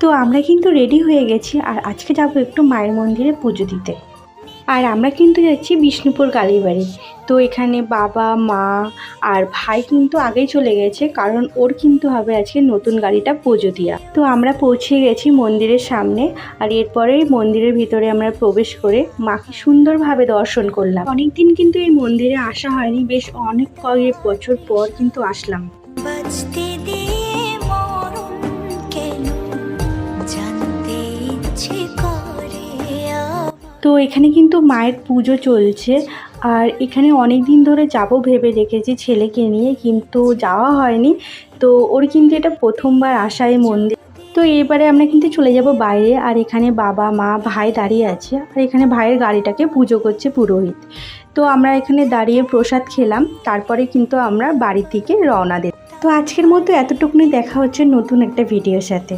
তো আমরা কিন্তু রেডি হয়ে গেছি আর আজকে যাব একটু মায়ের মন্দিরে পুজো দিতে। আর আমরা কিন্তু যাচ্ছি বিষ্ণুপুর কালীবাড়ি। তো এখানে বাবা মা আর ভাই কিন্তু আগেই চলে গেছে, কারণ ওর কিন্তু হবে আজকে নতুন গাড়িটা পুজো দেওয়া। তো আমরা পৌঁছে গেছি মন্দিরের সামনে, আর এরপরেই মন্দিরের ভিতরে আমরা প্রবেশ করে মাকে সুন্দরভাবে দর্শন করলাম। অনেকদিন কিন্তু এই মন্দিরে আসা হয়নি, বেশ অনেক কয়েক বছর পর কিন্তু আসলাম। তো এখানে কিন্তু মায়ের পুজো চলছে, আর এখানে অনেক দিন ধরে যাব ভেবে রেখেছি ছেলেকে নিয়ে, কিন্তু যাওয়া হয়নি। তো ওর কিন্তু এটা প্রথমবার আসা এই মন্দির। তো এবারে আমরা কিন্তু চলে যাব বাইরে, আর এখানে বাবা মা ভাই দাঁড়িয়ে আছে, আর এখানে ভাইয়ের গাড়িটাকে পুজো করছে পুরোহিত। তো আমরা এখানে দাঁড়িয়ে প্রসাদ খেলাম, তারপরে কিন্তু আমরা বাড়ির দিকে রওনা দিই। তো আজকের মতো এতটুকুনি, দেখা হচ্ছে নতুন একটা ভিডিওর সাথে।